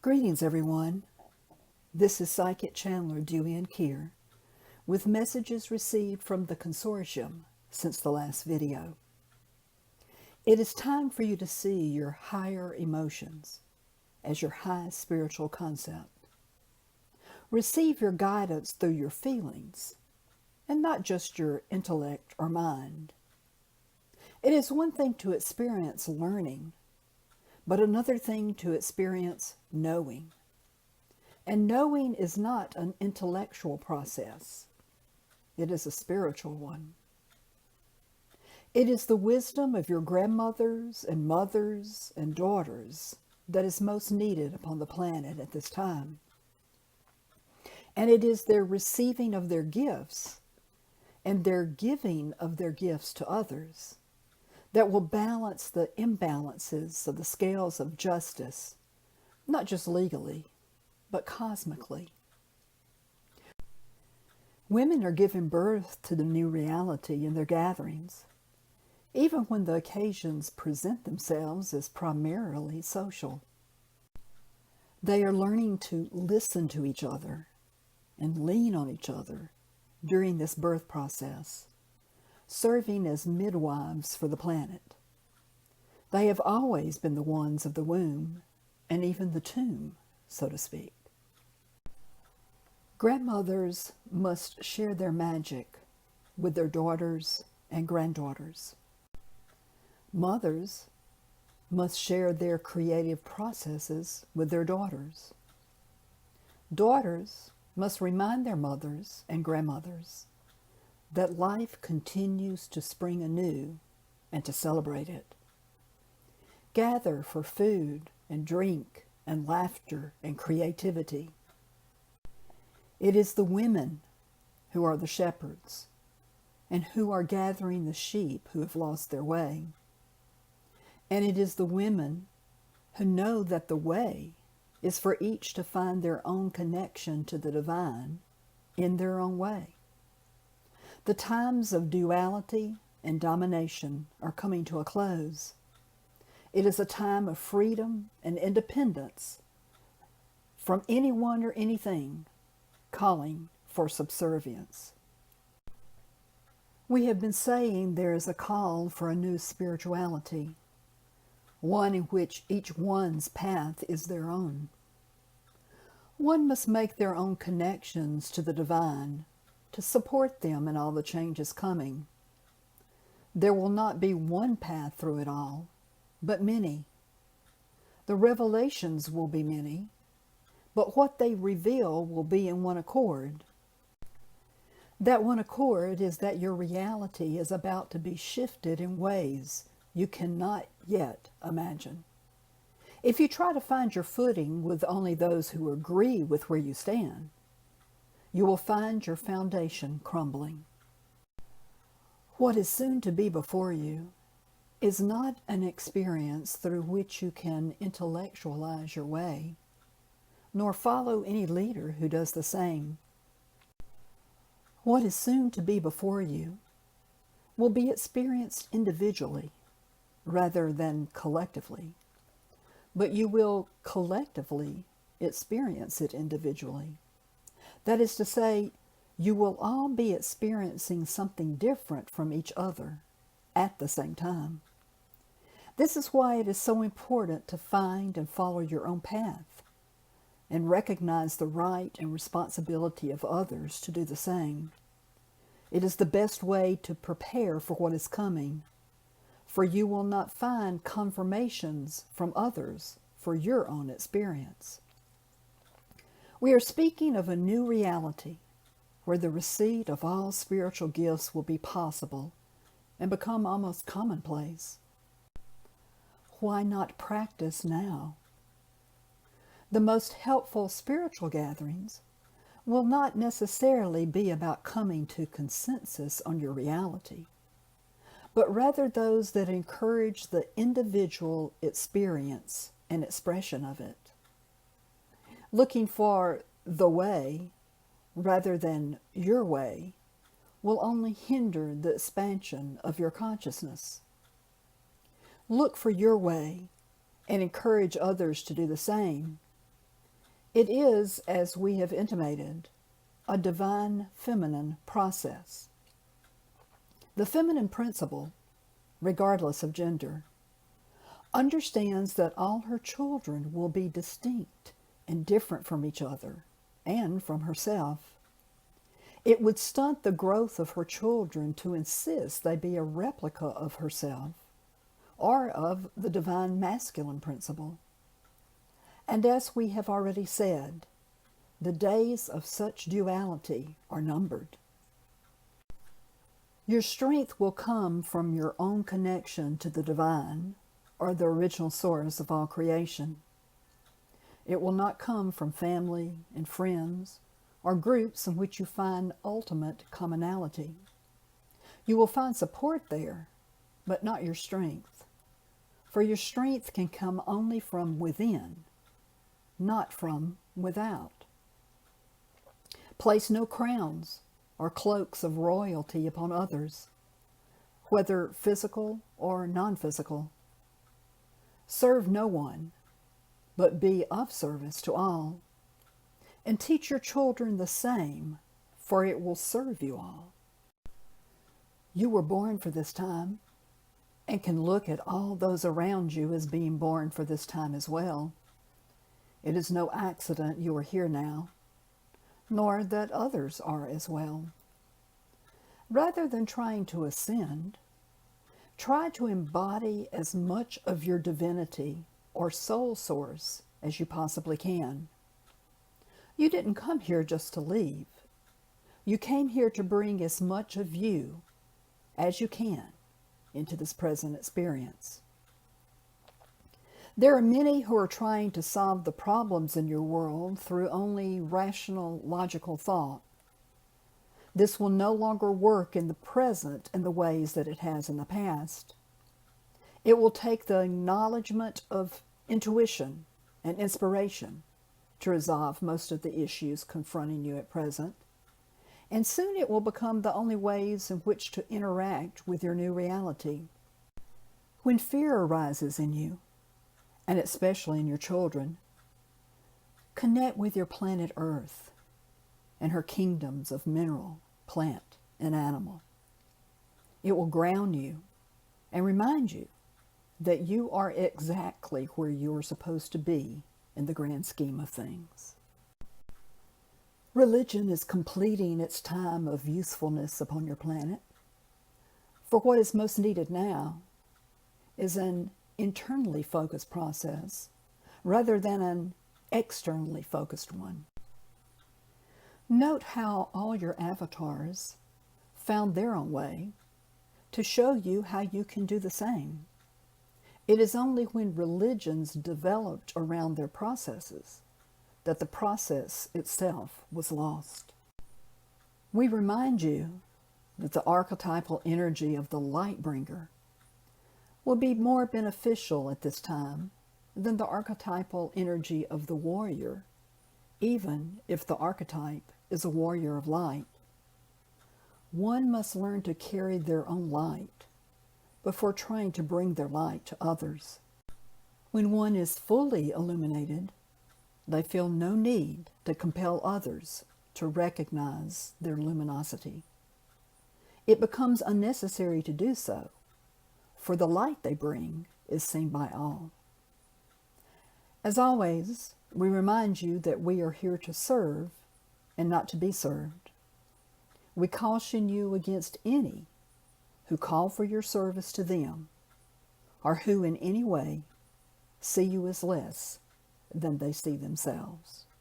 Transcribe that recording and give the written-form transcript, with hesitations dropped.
Greetings, everyone. This is Psychic Channeler Dewey and Keir with messages received from the consortium since the last video. It is time for you to see your higher emotions as your highest spiritual concept. Receive your guidance through your feelings and not just your intellect or mind. It is one thing to experience learning, but another thing to experience knowing. And knowing is not an intellectual process. It is a spiritual one. It is the wisdom of your grandmothers and mothers and daughters that is most needed upon the planet at this time. And it is their receiving of their gifts and their giving of their gifts to others that will balance the imbalances of the scales of justice, not just legally, but cosmically. Women are giving birth to the new reality in their gatherings, even when the occasions present themselves as primarily social. They are learning to listen to each other and lean on each other during this birth process, serving as midwives for the planet. They have always been the ones of the womb and even the tomb, so to speak. Grandmothers must share their magic with their daughters and granddaughters. Mothers must share their creative processes with their daughters. Daughters must remind their mothers and grandmothers that life continues to spring anew and to celebrate it. Gather for food and drink and laughter and creativity. It is the women who are the shepherds and who are gathering the sheep who have lost their way. And it is the women who know that the way is for each to find their own connection to the divine in their own way. The times of duality and domination are coming to a close. It is a time of freedom and independence from anyone or anything calling for subservience. We have been saying there is a call for a new spirituality, one in which each one's path is their own. One must make their own connections to the divine to support them in all the changes coming. There will not be one path through it all, but many. The revelations will be many, but what they reveal will be in one accord. That one accord is that your reality is about to be shifted in ways you cannot yet imagine. If you try to find your footing with only those who agree with where you stand, you will find your foundation crumbling. What is soon to be before you is not an experience through which you can intellectualize your way, nor follow any leader who does the same. What is soon to be before you will be experienced individually rather than collectively, but you will collectively experience it individually. That is to say, you will all be experiencing something different from each other at the same time. This is why it is so important to find and follow your own path and recognize the right and responsibility of others to do the same. It is the best way to prepare for what is coming, for you will not find confirmations from others for your own experience. We are speaking of a new reality where the receipt of all spiritual gifts will be possible and become almost commonplace. Why not practice now? The most helpful spiritual gatherings will not necessarily be about coming to consensus on your reality, but rather those that encourage the individual experience and expression of it. Looking for the way rather than your way will only hinder the expansion of your consciousness. Look for your way and encourage others to do the same, It is, as we have intimated, a divine feminine process. The feminine principle, regardless of gender, understands that all her children will be distinct and different from each other and from herself. It would stunt the growth of her children to insist they be a replica of herself or of the divine masculine principle. And as we have already said, the days of such duality are numbered. Your strength will come from your own connection to the divine, or the original source of all creation. It will not come from family and friends, or groups in which you find ultimate commonality. You will find support there, but not your strength. For your strength can come only from within, not from without. Place no crowns or cloaks of royalty upon others, whether physical or non-physical. Serve no one, but be of service to all. And teach your children the same, for it will serve you all. You were born for this time, and can look at all those around you as being born for this time as well. It is no accident you are here now, nor that others are as well. Rather than trying to ascend, try to embody as much of your divinity or soul source as you possibly can. You didn't come here just to leave. You came here to bring as much of you as you can into this present experience. There are many who are trying to solve the problems in your world through only rational, logical thought. This will no longer work in the present in the ways that it has in the past. It will take the acknowledgement of intuition and inspiration to resolve most of the issues confronting you at present, and soon it will become the only ways in which to interact with your new reality. When fear arises in you, and especially in your children, connect with your planet Earth and her kingdoms of mineral, plant, and animal. It will ground you and remind you that you are exactly where you're supposed to be in the grand scheme of things. Religion is completing its time of usefulness upon your planet. For what is most needed now is an internally focused process rather than an externally focused one. Note how all your avatars found their own way to show you how you can do the same. It is only when religions developed around their processes that the process itself was lost. We remind you that the archetypal energy of the light bringer will be more beneficial at this time than the archetypal energy of the warrior, even if the archetype is a warrior of light. One must learn to carry their own light before trying to bring their light to others. When one is fully illuminated, they feel no need to compel others to recognize their luminosity. It becomes unnecessary to do so, for the light they bring is seen by all. As always, we remind you that we are here to serve and not to be served. We caution you against any who call for your service to them, or who in any way see you as less than they see themselves.